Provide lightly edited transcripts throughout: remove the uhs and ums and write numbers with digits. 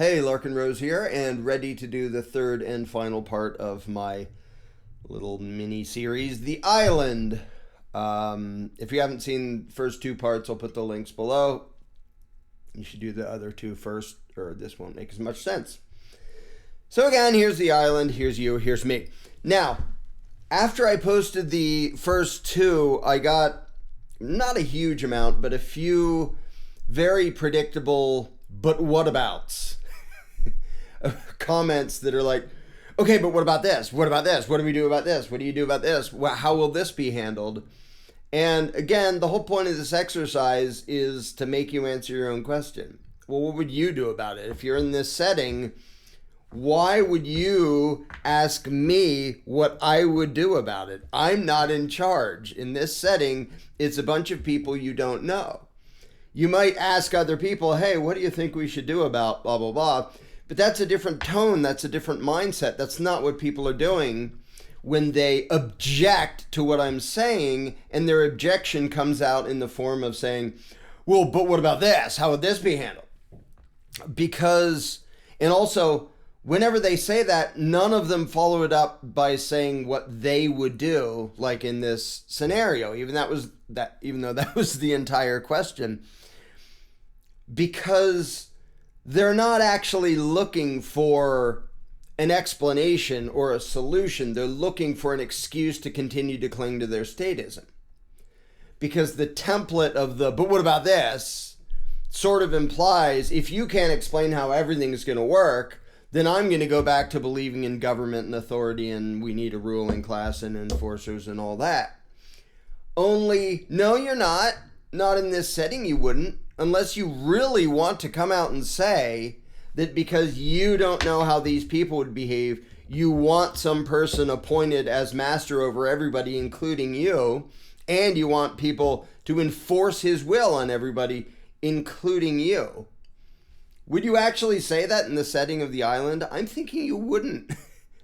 Hey, Larken Rose here, and ready to do the third and final part of my little mini series, The Island. If you haven't seen the first two parts, I'll put the links below. You should do the other two first, or this won't make as much sense. So again, here's the island, here's you, here's me. Now, after I posted the first two, I got not a huge amount, but a few very predictable but whatabouts comments that are like, okay, but what about this? What about this? What do we do about this? What do you do about this? How will this be handled? And again, the whole point of this exercise is to make you answer your own question. Well, what would you do about it? If you're in this setting, why would you ask me what I would do about it? I'm not in charge. In this setting, it's a bunch of people you don't know. You might ask other people, hey, what do you think we should do about blah, blah, blah? But that's a different tone. That's a different mindset. That's not what people are doing when they object to what I'm saying, and their objection comes out in the form of saying, well, but what about this? How would this be handled? Because, and also, whenever they say that, none of them follow it up by saying what they would do, like in this scenario, even though that was the entire question. Because they're not actually looking for an explanation or a solution. They're looking for an excuse to continue to cling to their statism. Because the template of the, but what about this, sort of implies, if you can't explain how everything is going to work, then I'm going to go back to believing in government and authority and we need a ruling class and enforcers and all that. Only, no, you're not. Not in this setting, you wouldn't. Unless you really want to come out and say that because you don't know how these people would behave, you want some person appointed as master over everybody, including you, and you want people to enforce his will on everybody, including you. Would you actually say that in the setting of the island? I'm thinking you wouldn't.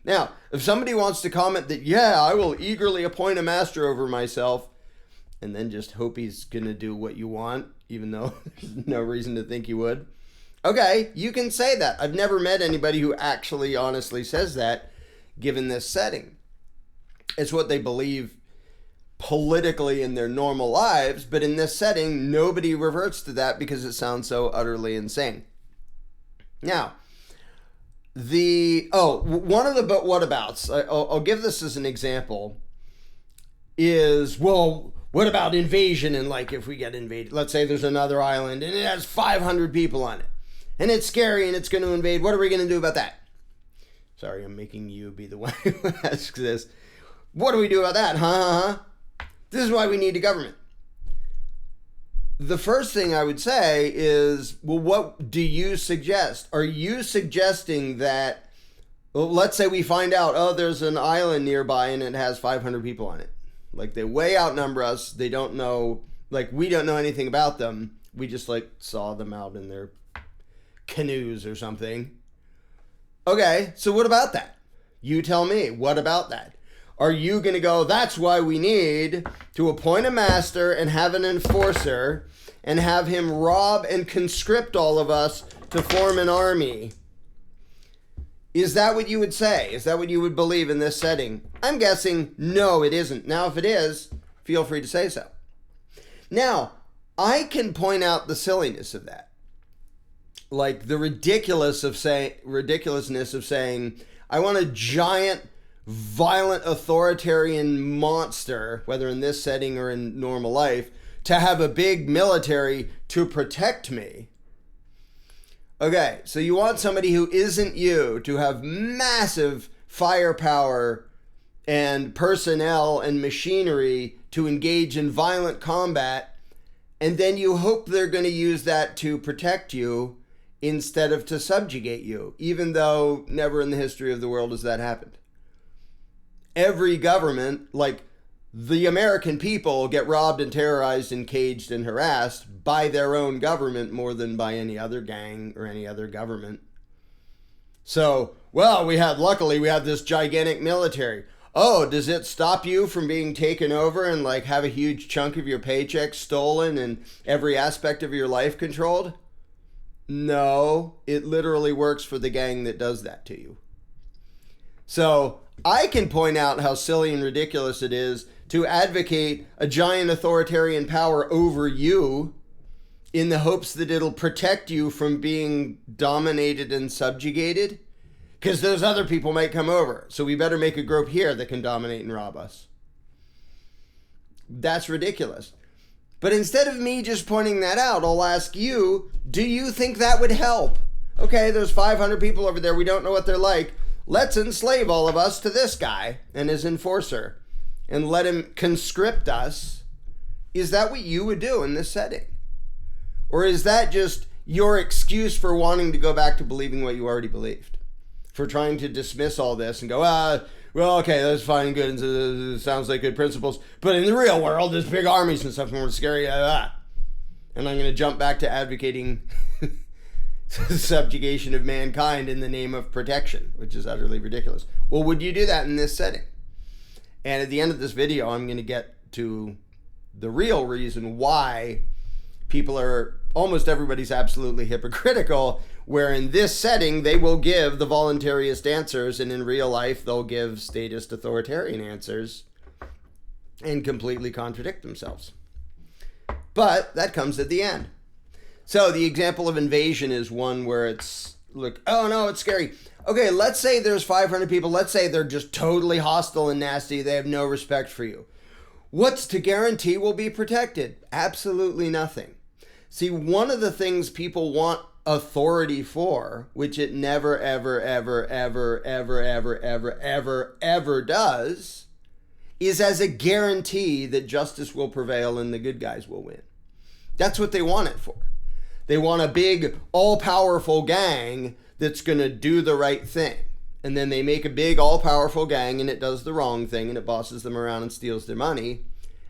Now, if somebody wants to comment that, yeah, I will eagerly appoint a master over myself, and then just hope he's going to do what you want, even though there's no reason to think he would. Okay, you can say that. I've never met anybody who actually honestly says that, given this setting. It's what they believe politically in their normal lives, but in this setting, nobody reverts to that because it sounds so utterly insane. Now, one of the but whatabouts, I'll give this as an example, is, well, what about invasion? And like, if we get invaded, let's say there's another island and it has 500 people on it and it's scary and it's going to invade. What are we going to do about that? Sorry, I'm making you be the one who asks this. What do we do about that? Huh? This is why we need a government. The first thing I would say is, well, what do you suggest? Are you suggesting that, well, let's say we find out, oh, there's an island nearby and it has 500 people on it. Like, they way outnumber us. They don't know, like, we don't know anything about them. We just, like, saw them out in their canoes or something. Okay, so what about that? You tell me, what about that? Are you going to go, that's why we need to appoint a master and have an enforcer and have him rob and conscript all of us to form an army? Is that what you would say? Is that what you would believe in this setting? I'm guessing no, it isn't. Now, if it is, feel free to say so. Now, I can point out the silliness of that. Like the ridiculousness of saying, I want a giant, violent, authoritarian monster, whether in this setting or in normal life, to have a big military to protect me. Okay, so you want somebody who isn't you to have massive firepower and personnel and machinery to engage in violent combat, and then you hope they're going to use that to protect you instead of to subjugate you, even though never in the history of the world has that happened. Every government, like the American people, get robbed and terrorized and caged and harassed by their own government more than by any other gang or any other government. So, well, luckily we have this gigantic military. Oh, does it stop you from being taken over and like have a huge chunk of your paycheck stolen and every aspect of your life controlled? No, it literally works for the gang that does that to you. So I can point out how silly and ridiculous it is to advocate a giant authoritarian power over you in the hopes that it'll protect you from being dominated and subjugated, because those other people might come over. So we better make a group here that can dominate and rob us. That's ridiculous. But instead of me just pointing that out, I'll ask you, do you think that would help? Okay, there's 500 people over there. We don't know what they're like. Let's enslave all of us to this guy and his enforcer and let him conscript us. Is that what you would do in this setting? Or is that just your excuse for wanting to go back to believing what you already believed? For trying to dismiss all this and go, well, okay, that's fine and good. It sounds like good principles. But in the real world, there's big armies and stuff more scary. And I'm going to jump back to advocating subjugation of mankind in the name of protection, which is utterly ridiculous. Well, would you do that in this setting? And at the end of this video, I'm going to get to the real reason why people are, almost everybody's absolutely hypocritical, where in this setting, they will give the voluntarist answers, and in real life, they'll give statist authoritarian answers and completely contradict themselves. But that comes at the end. So the example of invasion is one where it's, look, oh no, it's scary. Okay, let's say there's 500 people. Let's say they're just totally hostile and nasty. They have no respect for you. What's to guarantee we'll be protected? Absolutely nothing. See, one of the things people want authority for, which it never, ever, ever, ever, ever, ever, ever, ever, ever does, is as a guarantee that justice will prevail and the good guys will win. That's what they want it for. They want a big, all-powerful gang that's going to do the right thing. And then they make a big, all-powerful gang and it does the wrong thing and it bosses them around and steals their money.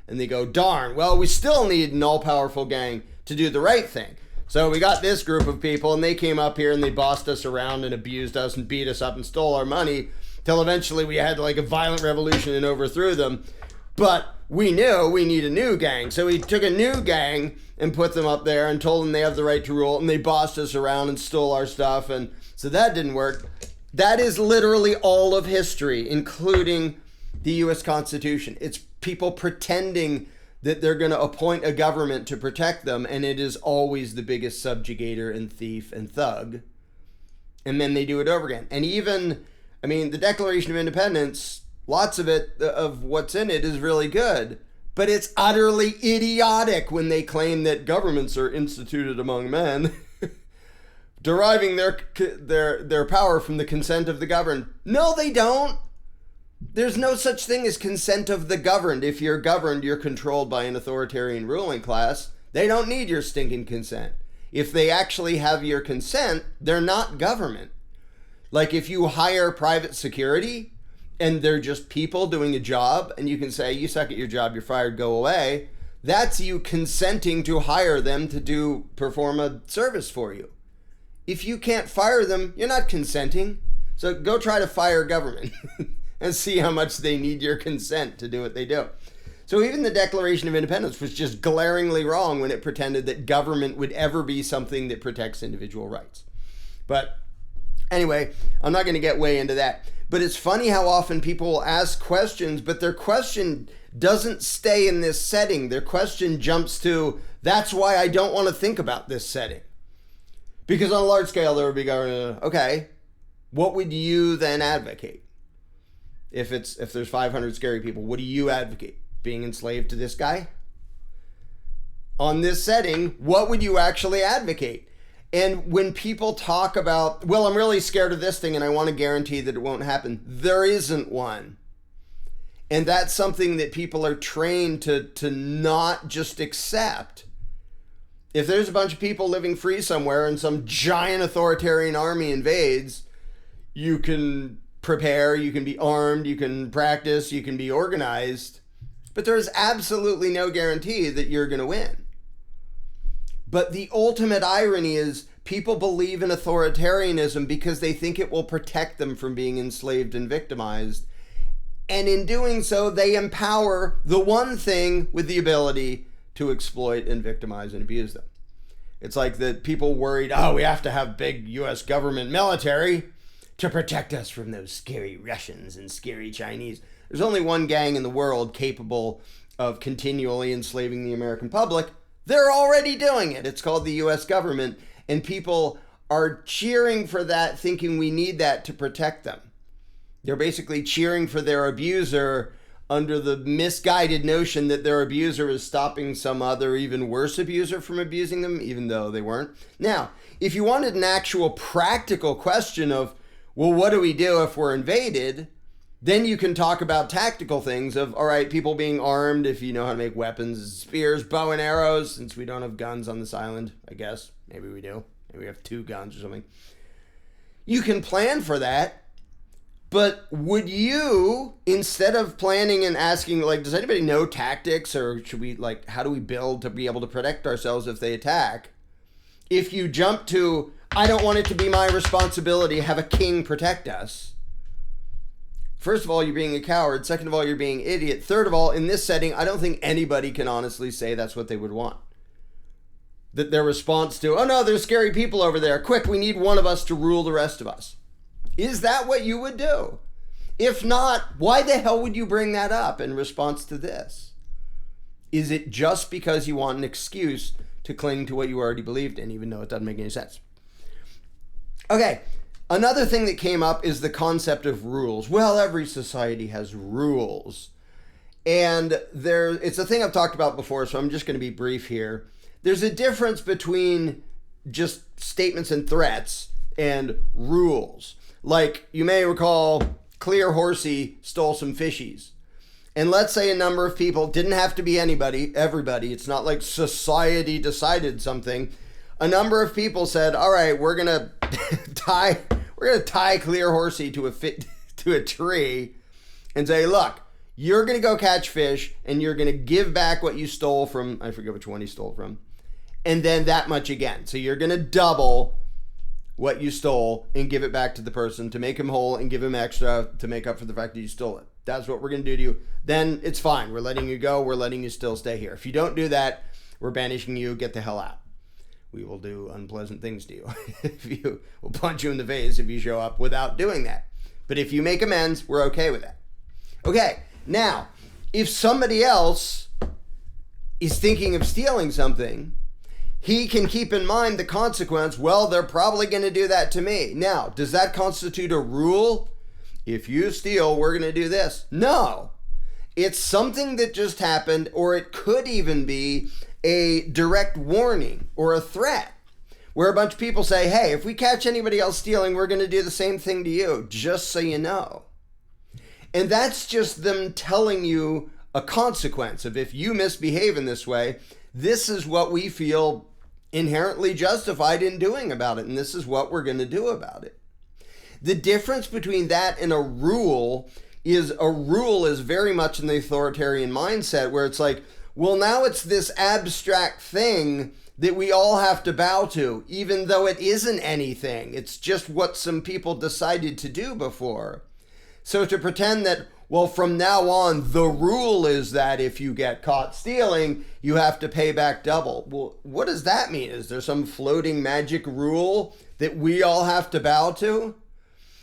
And they go, darn, well, we still need an all-powerful gang to do the right thing. So we got this group of people and they came up here and they bossed us around and abused us and beat us up and stole our money till eventually we had like a violent revolution and overthrew them. But we knew we need a new gang. So we took a new gang and put them up there and told them they have the right to rule, and they bossed us around and stole our stuff. And so that didn't work. That is literally all of history, including the U.S. Constitution. It's people pretending that they're going to appoint a government to protect them, and it is always the biggest subjugator and thief and thug. And then they do it over again. And even, I mean, the Declaration of Independence, lots of it, of what's in it is really good. But it's utterly idiotic when they claim that governments are instituted among men, deriving their power from the consent of the governed. No, they don't. There's no such thing as consent of the governed. If you're governed, you're controlled by an authoritarian ruling class. They don't need your stinking consent. If they actually have your consent, they're not government. Like if you hire private security and they're just people doing a job and you can say, you suck at your job, you're fired, go away. That's you consenting to hire them to perform a service for you. If you can't fire them, you're not consenting. So go try to fire government and see how much they need your consent to do what they do. So even the Declaration of Independence was just glaringly wrong when it pretended that government would ever be something that protects individual rights. But anyway, I'm not going to get way into that. But it's funny how often people will ask questions, but their question doesn't stay in this setting. Their question jumps to, that's why I don't want to think about this setting. Because on a large scale, there would be going, okay, what would you then advocate? If there's 500 scary people, what do you advocate? Being enslaved to this guy? On this setting, what would you actually advocate? And when people talk about, well, I'm really scared of this thing and I want to guarantee that it won't happen, there isn't one. And that's something that people are trained to not just accept. If there's a bunch of people living free somewhere and some giant authoritarian army invades, you can prepare, you can be armed, you can practice, you can be organized, but there's absolutely no guarantee that you're going to win. But the ultimate irony is people believe in authoritarianism because they think it will protect them from being enslaved and victimized. And in doing so, they empower the one thing with the ability to exploit and victimize and abuse them. It's like the people worried, oh, we have to have big U.S. government military to protect us from those scary Russians and scary Chinese. There's only one gang in the world capable of continually enslaving the American public. They're already doing it. It's called the U.S. government. And people are cheering for that, thinking we need that to protect them. They're basically cheering for their abuser under the misguided notion that their abuser is stopping some other even worse abuser from abusing them, even though they weren't. Now, if you wanted an actual practical question of, well, what do we do if we're invaded? Then you can talk about tactical things of, all right, people being armed, if you know how to make weapons, spears, bow and arrows, since we don't have guns on this island, I guess. Maybe we do. Maybe we have 2 guns or something. You can plan for that. But would you, instead of planning and asking, like, does anybody know tactics, or should we, like, how do we build to be able to protect ourselves if they attack? If you jump to, I don't want it to be my responsibility, have a king protect us. First of all, you're being a coward. Second of all, you're being an idiot. Third of all, in this setting, I don't think anybody can honestly say that's what they would want. That their response to, oh no, there's scary people over there. Quick, we need one of us to rule the rest of us. Is that what you would do? If not, why the hell would you bring that up in response to this? Is it just because you want an excuse to cling to what you already believed in, even though it doesn't make any sense? Okay, another thing that came up is the concept of rules. Well, every society has rules. And it's a thing I've talked about before, so I'm just going to be brief here. There's a difference between just statements and threats and rules. Like, you may recall, Clear Horsey stole some fishies. And let's say a number of people, didn't have to be everybody. It's not like society decided something. A number of people said, all right, we're going to tie Clear Horsey to a tree and say, look, you're going to go catch fish and you're going to give back what you stole from, I forget which one he stole from, and then that much again. So you're going to double what you stole and give it back to the person to make him whole and give him extra to make up for the fact that you stole it. That's what we're going to do to you. Then it's fine. We're letting you go. We're letting you still stay here. If you don't do that, we're banishing you. Get the hell out. We will do unpleasant things to you. We'll punch you in the face if you show up without doing that. But if you make amends, we're okay with that. Okay, now, if somebody else is thinking of stealing something, he can keep in mind the consequence. Well, they're probably going to do that to me. Now, does that constitute a rule? If you steal, we're going to do this. No. It's something that just happened, or it could even be a direct warning or a threat where a bunch of people say, hey, if we catch anybody else stealing, we're going to do the same thing to you, just so you know. And that's just them telling you a consequence of, if you misbehave in this way, this is what we feel inherently justified in doing about it, and this is what we're going to do about it. The difference between that and a rule is very much in the authoritarian mindset, where it's like, well, now it's this abstract thing that we all have to bow to, even though it isn't anything. It's just what some people decided to do before. So to pretend that, well, from now on, the rule is that if you get caught stealing, you have to pay back double. Well, what does that mean? Is there some floating magic rule that we all have to bow to?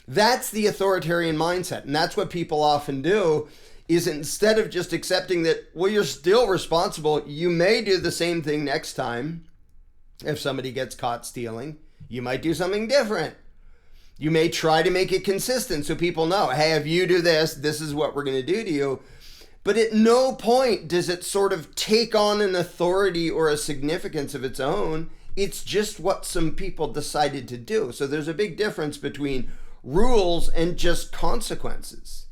That's the authoritarian mindset. And that's what people often do, is instead of just accepting that, well, you're still responsible, you may do the same thing next time. If somebody gets caught stealing, you might do something different. You may try to make it consistent so people know, hey, if you do this, this is what we're going to do to you. But at no point does it sort of take on an authority or a significance of its own. It's just what some people decided to do. So there's a big difference between rules and just consequences.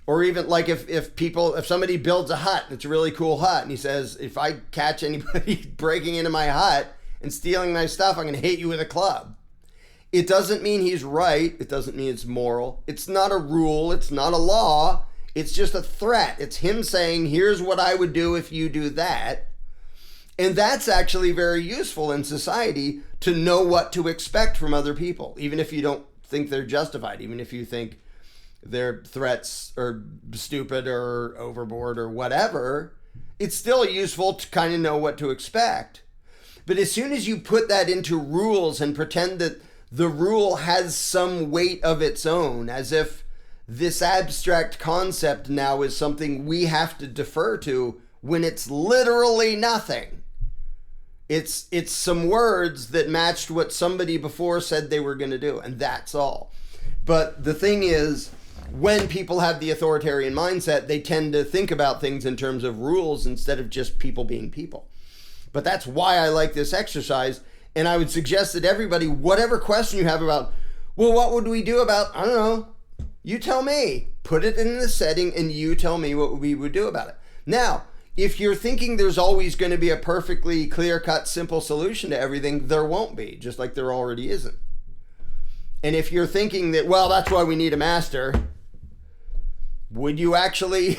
Or even like if somebody builds a hut, it's a really cool hut, and he says, if I catch anybody breaking into my hut and stealing my stuff, I'm going to hit you with a club. It doesn't mean he's right. It doesn't mean it's moral. It's not a rule. It's not a law. It's just a threat. It's him saying, here's what I would do if you do that. And that's actually very useful in society, to know what to expect from other people, even if you don't think they're justified, even if you think their threats are stupid or overboard or whatever. It's still useful to kind of know what to expect. But as soon as you put that into rules and pretend that the rule has some weight of its own, as if this abstract concept now is something we have to defer to when it's literally nothing. It's some words that matched what somebody before said they were going to do, and that's all. But the thing is, when people have the authoritarian mindset, they tend to think about things in terms of rules instead of just people being people. But that's why I like this exercise, and I would suggest that everybody, whatever question you have about, well, what would we do about, I don't know, you tell me. Put it in the setting and you tell me what we would do about it. Now, if you're thinking there's always going to be a perfectly clear-cut, simple solution to everything, there won't be, just like there already isn't. And if you're thinking that, well, that's why we need a master, would you actually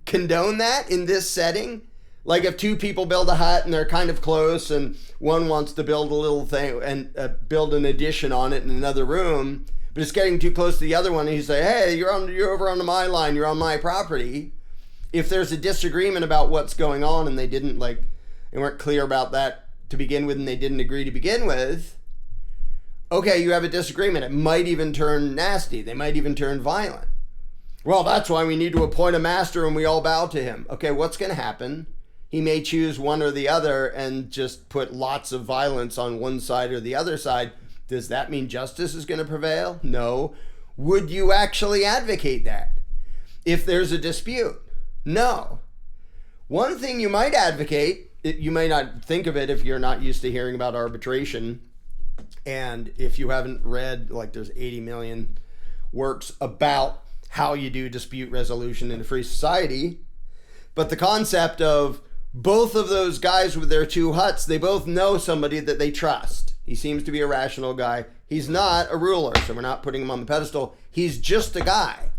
condone that in this setting? Like if two people build a hut and they're kind of close and one wants to build a little thing and build an addition on it in another room, but it's getting too close to the other one, and you say, hey, you're over on my line, you're on my property. If there's a disagreement about what's going on and they weren't clear about that to begin with and they didn't agree to begin with, okay, you have a disagreement. It might even turn nasty. They might even turn violent. Well, that's why we need to appoint a master and we all bow to him. Okay, what's going to happen? He may choose one or the other and just put lots of violence on one side or the other side. Does that mean justice is going to prevail? No. Would you actually advocate that if there's a dispute? No. One thing you might advocate, you may not think of it if you're not used to hearing about arbitration, and if you haven't read, like there's 80 million works about how you do dispute resolution in a free society, but the concept of both of those guys with their two huts, they both know somebody that they trust. He seems to be a rational guy. He's not a ruler, so we're not putting him on the pedestal. He's just a guy.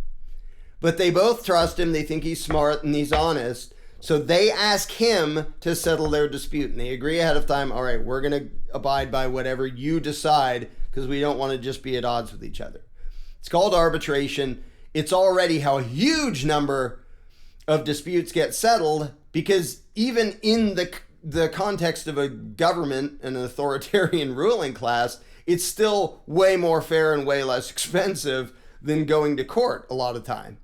But they both trust him. They think he's smart and he's honest. So they ask him to settle their dispute. And they agree ahead of time, all right, we're going to abide by whatever you decide because we don't want to just be at odds with each other. It's called arbitration. It's already how a huge number of disputes get settled, because even in the context of a government and an authoritarian ruling class, it's still way more fair and way less expensive than going to court a lot of time.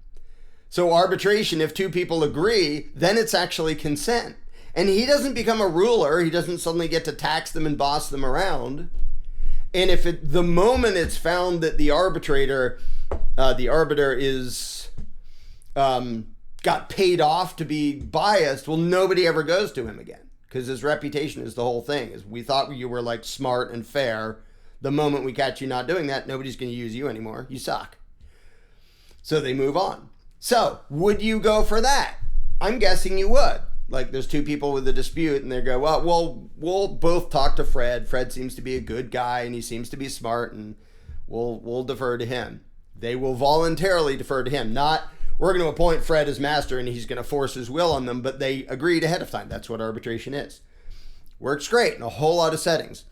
So arbitration, if two people agree, then it's actually consent. And he doesn't become a ruler. He doesn't suddenly get to tax them and boss them around. And if the moment it's found that the arbiter is got paid off to be biased, well, nobody ever goes to him again, because his reputation is the whole thing. Is we thought you were like smart and fair. The moment we catch you not doing that, nobody's going to use you anymore. You suck. So they move on. So would you go for that? I'm guessing you would. Like there's two people with a dispute and they go, well, we'll both talk to Fred. Fred seems to be a good guy and he seems to be smart, and we'll defer to him. They will voluntarily defer to him. Not, we're going to appoint Fred as master and he's going to force his will on them, but they agreed ahead of time. That's what arbitration is. Works great in a whole lot of settings.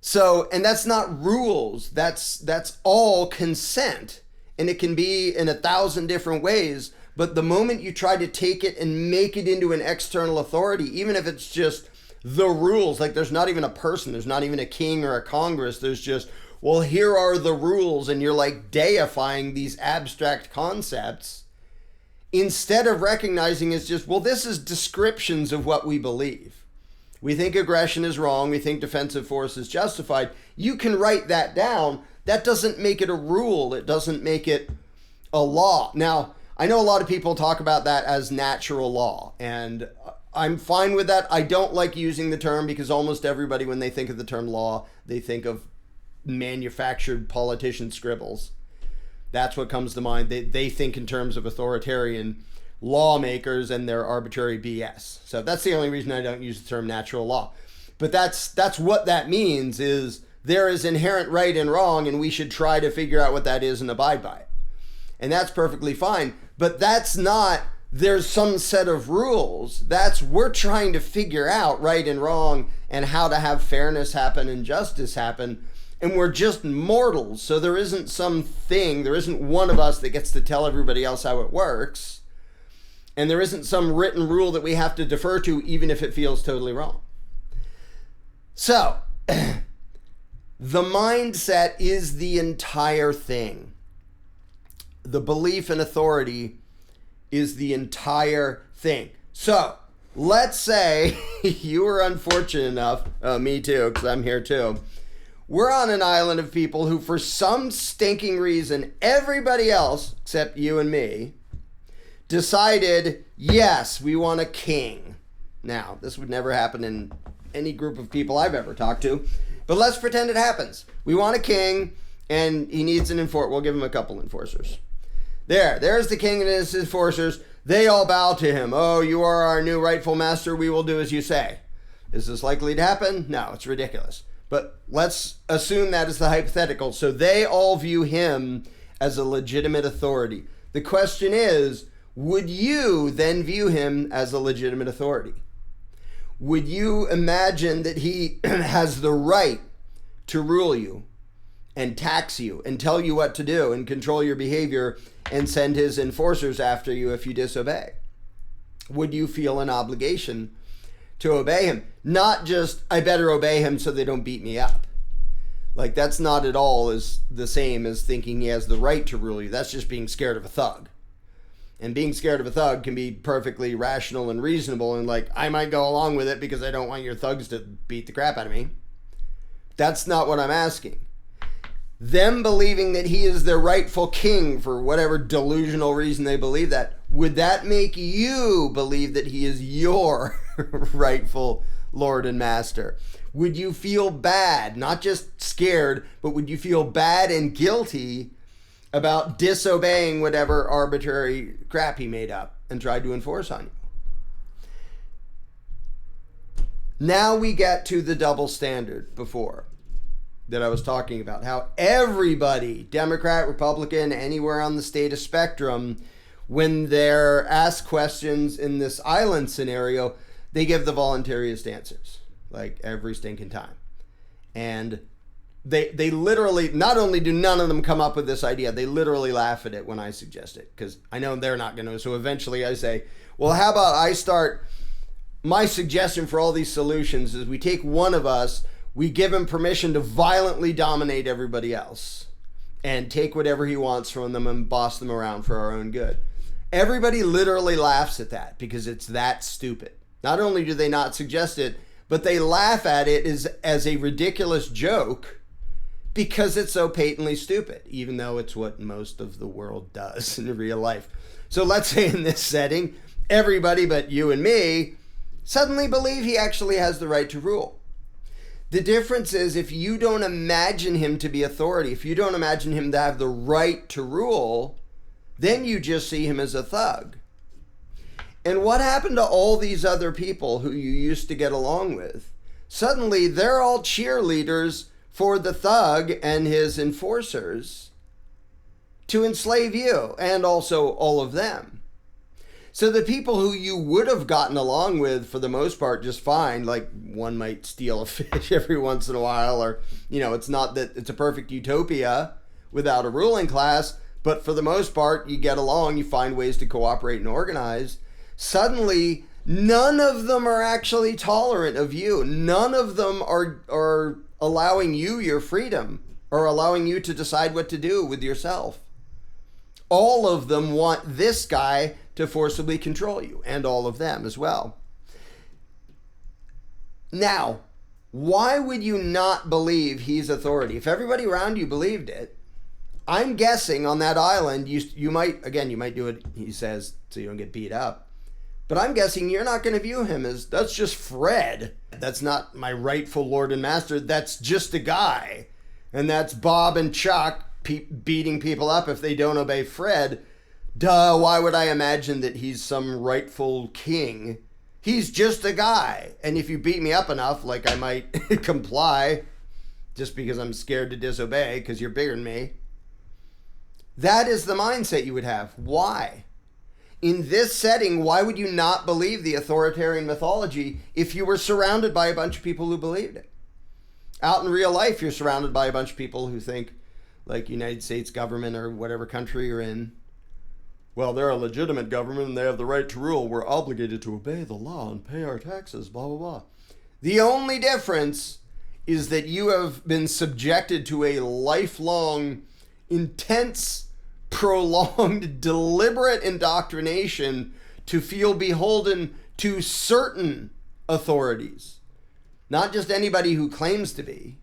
So, and that's not rules. That's all consent. And it can be in 1,000 different ways. But the moment you try to take it and make it into an external authority, even if it's just the rules, like there's not even a person, there's not even a king or a Congress, there's just, well, here are the rules, and you're like deifying these abstract concepts instead of recognizing it's just, well, this is descriptions of what we believe. We think aggression is wrong. We think defensive force is justified. You can write that down. That doesn't make it a rule. It doesn't make it a law. Now, I know a lot of people talk about that as natural law, and I'm fine with that. I don't like using the term because almost everybody, when they think of the term law, they think of manufactured politician scribbles. That's what comes to mind. They think in terms of authoritarian lawmakers and their arbitrary BS. So that's the only reason I don't use the term natural law. But that's what that means, is there is inherent right and wrong, and we should try to figure out what that is and abide by it. And that's perfectly fine. But that's not, there's some set of rules. That's, we're trying to figure out right and wrong and how to have fairness happen and justice happen. And we're just mortals. So there isn't something, there isn't one of us that gets to tell everybody else how it works. And there isn't some written rule that we have to defer to, even if it feels totally wrong. So, the mindset is the entire thing. The belief in authority is the entire thing. So, let's say you were unfortunate enough, me too, because I'm here too. We're on an island of people who, for some stinking reason, everybody else, except you and me, decided, yes, we want a king. Now, this would never happen in any group of people I've ever talked to, but let's pretend it happens. We want a king, and he needs an enforcer. We'll give him a couple enforcers. There's the king and his enforcers. They all bow to him. Oh, you are our new rightful master. We will do as you say. Is this likely to happen? No, it's ridiculous. But let's assume that is the hypothetical. So they all view him as a legitimate authority. The question is, would you then view him as a legitimate authority? Would you imagine that he has the right to rule you and tax you and tell you what to do and control your behavior and send his enforcers after you if you disobey? Would you feel an obligation to obey him? Not just, I better obey him so they don't beat me up. Like, that's not at all as the same as thinking he has the right to rule you. That's just being scared of a thug. And being scared of a thug can be perfectly rational and reasonable, and like, I might go along with it because I don't want your thugs to beat the crap out of me. That's not what I'm asking. Them believing that he is their rightful king for whatever delusional reason they believe that, would that make you believe that he is your rightful Lord and Master? Would you feel bad, not just scared, but would you feel bad and guilty about disobeying whatever arbitrary crap he made up and tried to enforce on you? Now we get to the double standard before that I was talking about. How everybody, Democrat, Republican, anywhere on the status spectrum, when they're asked questions in this island scenario, they give the voluntariest answers, like every stinking time. And they literally, not only do none of them come up with this idea, they literally laugh at it when I suggest it, because I know they're not going to. So eventually I say, well, how about I start, my suggestion for all these solutions is we take one of us, we give him permission to violently dominate everybody else and take whatever he wants from them and boss them around for our own good. Everybody literally laughs at that because it's that stupid. Not only do they not suggest it, but they laugh at it as a ridiculous joke because it's so patently stupid, even though it's what most of the world does in real life. So let's say in this setting, everybody but you and me suddenly believe he actually has the right to rule. The difference is, if you don't imagine him to be authority, if you don't imagine him to have the right to rule, then you just see him as a thug. And what happened to all these other people who you used to get along with? Suddenly, they're all cheerleaders for the thug and his enforcers to enslave you and also all of them. So the people who you would have gotten along with for the most part just fine, like one might steal a fish every once in a while, or, you know, it's not that it's a perfect utopia without a ruling class, but for the most part you get along, you find ways to cooperate and organize. Suddenly, none of them are actually tolerant of you. None of them are allowing you your freedom or allowing you to decide what to do with yourself. All of them want this guy to forcibly control you, and all of them as well. Now, why would you not believe he's authority? If everybody around you believed it, I'm guessing on that island, you might do it, he says, so you don't get beat up. But I'm guessing you're not going to view him as, that's just Fred. That's not my rightful Lord and Master. That's just a guy. And that's Bob and Chuck beating people up if they don't obey Fred. Duh, why would I imagine that he's some rightful king? He's just a guy. And if you beat me up enough, like I might comply just because I'm scared to disobey because you're bigger than me. That is the mindset you would have. Why? In this setting, why would you not believe the authoritarian mythology if you were surrounded by a bunch of people who believed it? Out in real life, you're surrounded by a bunch of people who think, like United States government or whatever country you're in, well, they're a legitimate government and they have the right to rule. We're obligated to obey the law and pay our taxes, blah, blah, blah. The only difference is that you have been subjected to a lifelong, intense, prolonged, deliberate indoctrination to feel beholden to certain authorities. Not just anybody who claims to be,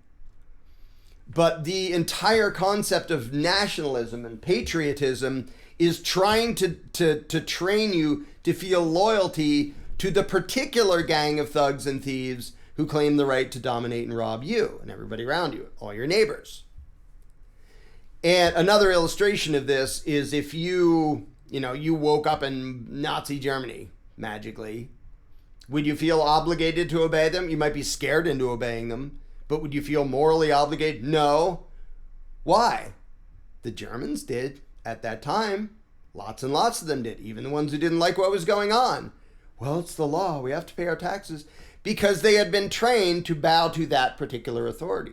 but the entire concept of nationalism and patriotism is trying to train you to feel loyalty to the particular gang of thugs and thieves who claim the right to dominate and rob you and everybody around you, all your neighbors. And another illustration of this is if you woke up in Nazi Germany magically, would you feel obligated to obey them? You might be scared into obeying them, but would you feel morally obligated? No. Why? The Germans did at that time. Lots and lots of them did, even the ones who didn't like what was going on. Well, it's the law. We have to pay our taxes. Because they had been trained to bow to that particular authority.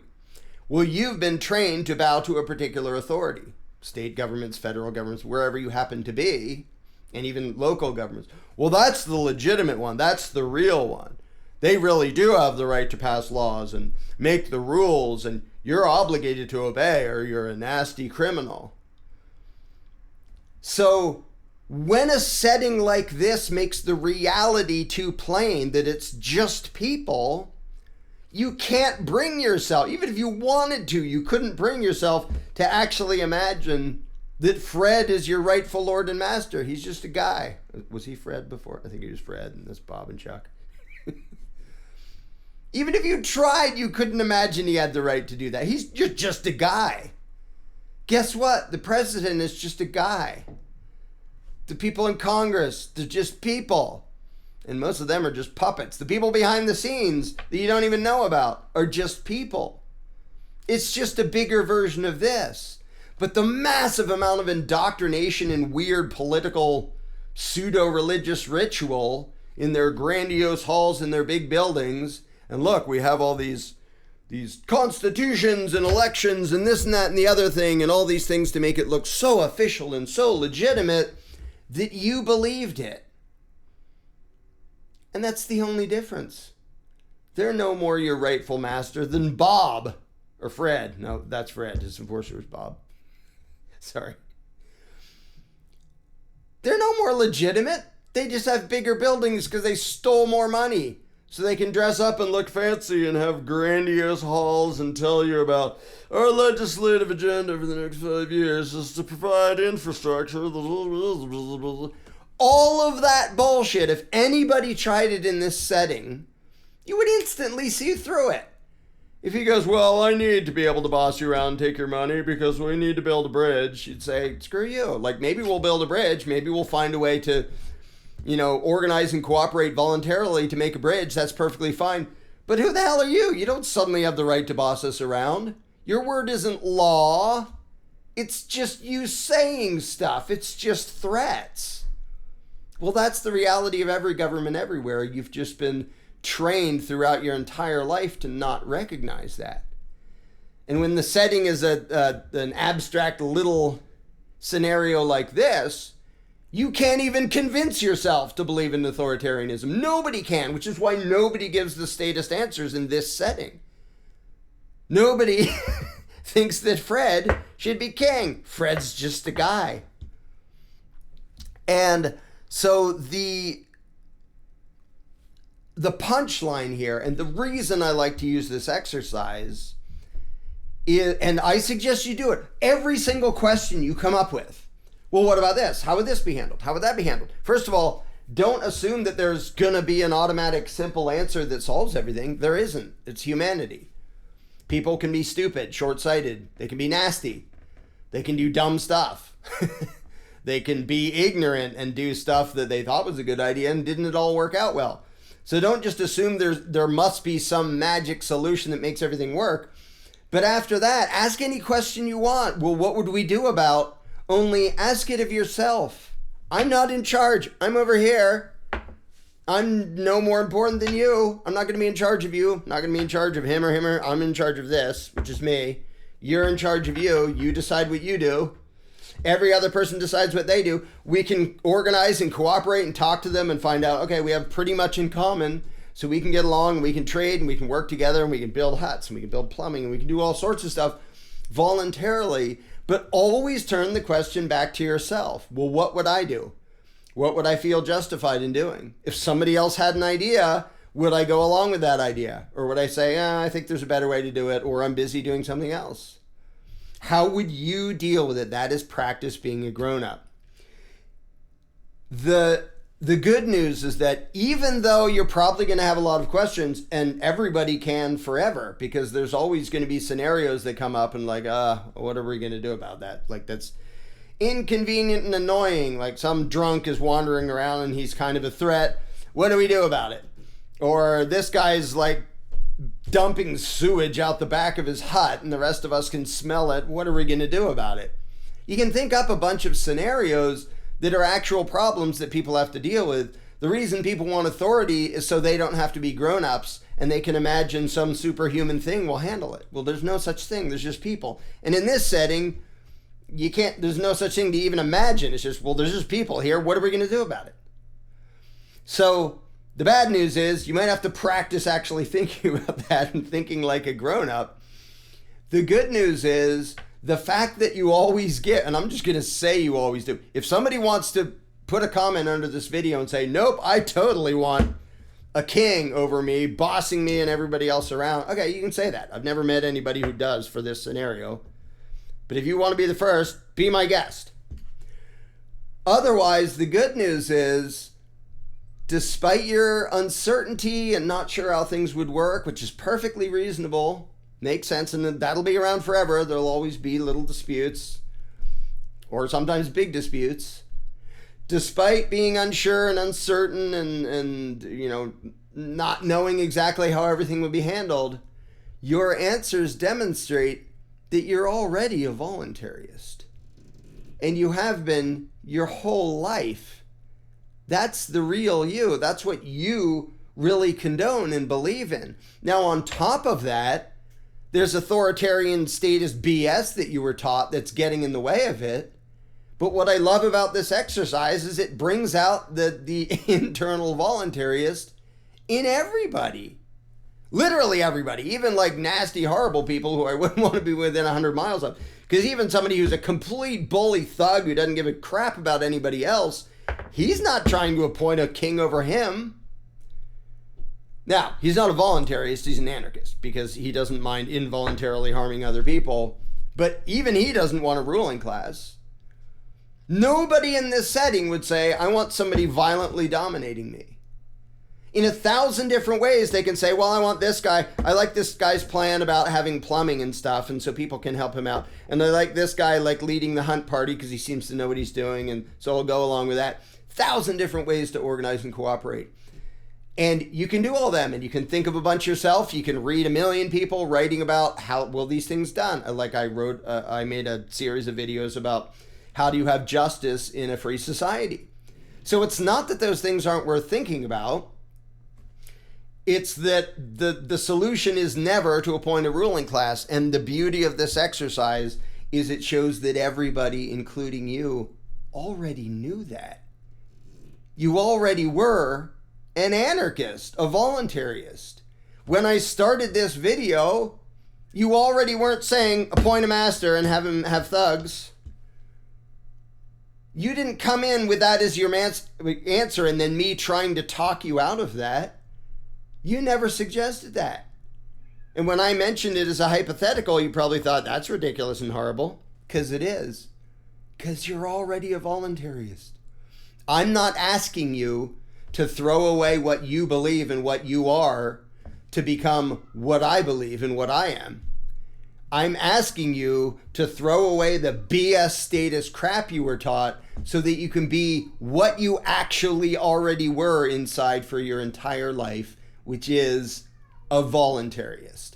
Well, you've been trained to bow to a particular authority. State governments, federal governments, wherever you happen to be, and even local governments. Well, that's the legitimate one. That's the real one. They really do have the right to pass laws and make the rules, and you're obligated to obey or you're a nasty criminal. So when a setting like this makes the reality too plain that it's just people, you can't bring yourself, even if you wanted to, you couldn't bring yourself to actually imagine that Fred is your rightful Lord and Master. He's just a guy. Was he Fred before? I think he was Fred, and that's Bob and Chuck. Even if you tried, you couldn't imagine he had the right to do that. He's just a guy. Guess what? The president is just a guy. The people in Congress, they're just people. And most of them are just puppets. The people behind the scenes that you don't even know about are just people. It's just a bigger version of this. But the massive amount of indoctrination and weird political pseudo-religious ritual in their grandiose halls and their big buildings. And look, we have all these constitutions and elections and this and that and the other thing and all these things to make it look so official and so legitimate that you believed it. And that's the only difference. They're no more your rightful master than Bob or Fred. No, that's Fred. His enforcer was Bob. Sorry. They're no more legitimate. They just have bigger buildings because they stole more money. So they can dress up and look fancy and have grandiose halls and tell you about our legislative agenda for the next 5 years is to provide infrastructure. All of that bullshit, if anybody tried it in this setting, you would instantly see through it. If he goes, well, I need to be able to boss you around and take your money because we need to build a bridge, you'd say, screw you. Like, maybe we'll build a bridge. Maybe we'll find a way to, organize and cooperate voluntarily to make a bridge. That's perfectly fine. But who the hell are you? You don't suddenly have the right to boss us around. Your word isn't law. It's just you saying stuff. It's just threats. Well, that's the reality of every government everywhere. You've just been trained throughout your entire life to not recognize that. And when the setting is an abstract little scenario like this, you can't even convince yourself to believe in authoritarianism. Nobody can, which is why nobody gives the statist answers in this setting. Nobody thinks that Fred should be king. Fred's just a guy. And so the punchline here, and the reason I like to use this exercise is, and I suggest you do it, every single question you come up with. Well, what about this? How would this be handled? How would that be handled? First of all, don't assume that there's going to be an automatic simple answer that solves everything. There isn't. It's humanity. People can be stupid, short-sighted. They can be nasty. They can do dumb stuff. They can be ignorant and do stuff that they thought was a good idea and didn't at all work out well. So don't just assume there must be some magic solution that makes everything work. But after that, ask any question you want. Well, what would we do about? Only ask it of yourself. I'm not in charge. I'm over here. I'm no more important than you. I'm not going to be in charge of you. I'm not going to be in charge of him or her. I'm in charge of this, which is me. You're in charge of you. You decide what you do. Every other person decides what they do. We can organize and cooperate and talk to them and find out, okay, we have pretty much in common, so we can get along and we can trade and we can work together and we can build huts and we can build plumbing and we can do all sorts of stuff voluntarily. But always turn the question back to yourself. Well, what would I do? What would I feel justified in doing? If somebody else had an idea, would I go along with that idea? Or would I say, I think there's a better way to do it, or I'm busy doing something else? How would you deal with it? That is practice being a grown-up. The good news is that even though you're probably going to have a lot of questions, and everybody can forever, because there's always going to be scenarios that come up and like, what are we going to do about that? Like, that's inconvenient and annoying. Like some drunk is wandering around and he's kind of a threat. What do we do about it? Or this guy's like dumping sewage out the back of his hut and the rest of us can smell it. What are we going to do about it? You can think up a bunch of scenarios that are actual problems that people have to deal with. The reason people want authority is so they don't have to be grown-ups and they can imagine some superhuman thing will handle it. Well, there's no such thing. There's just people. And in this setting, there's no such thing to even imagine. It's just, well, there's just people here. What are we going to do about it? So the bad news is you might have to practice actually thinking about that and thinking like a grown-up. The good news is the fact that you always get, and I'm just going to say you always do. If somebody wants to put a comment under this video and say, nope, I totally want a king over me, bossing me and everybody else around. Okay, you can say that. I've never met anybody who does for this scenario. But if you want to be the first, be my guest. Otherwise, the good news is, despite your uncertainty and not sure how things would work, which is perfectly reasonable, makes sense, and that'll be around forever. There'll always be little disputes, or sometimes big disputes. Despite being unsure and uncertain and not knowing exactly how everything would be handled, your answers demonstrate that you're already a voluntarist. And you have been your whole life. That's the real you. That's what you really condone and believe in. Now, on top of that, there's authoritarian statist BS that you were taught that's getting in the way of it. But what I love about this exercise is it brings out the internal voluntarist in everybody. Literally everybody, even like nasty, horrible people who I wouldn't want to be within 100 miles of. Because even somebody who's a complete bully thug who doesn't give a crap about anybody else, he's not trying to appoint a king over him. Now, he's not a voluntarist, he's an anarchist, because he doesn't mind involuntarily harming other people. But even he doesn't want a ruling class. Nobody in this setting would say, I want somebody violently dominating me. In 1,000 different ways, they can say, well, I want this guy. I like this guy's plan about having plumbing and stuff, and so people can help him out. And I like this guy like leading the hunt party because he seems to know what he's doing, and so I'll go along with that. 1,000 different ways to organize and cooperate. And you can do all them, and you can think of a bunch yourself. You can read 1 million people writing about how will these things done. Like I made a series of videos about how do you have justice in a free society. So it's not that those things aren't worth thinking about. It's that the solution is never to appoint a ruling class. And the beauty of this exercise is it shows that everybody, including you, already knew that. You already were an anarchist, a voluntarist. When I started this video, you already weren't saying appoint a master and have him have thugs. You didn't come in with that as your answer and then me trying to talk you out of that. You never suggested that. And when I mentioned it as a hypothetical, you probably thought that's ridiculous and horrible. Because it is. Because you're already a voluntarist. I'm not asking you to throw away what you believe and what you are to become what I believe and what I am. I'm asking you to throw away the BS status crap you were taught so that you can be what you actually already were inside for your entire life, which is a voluntarist.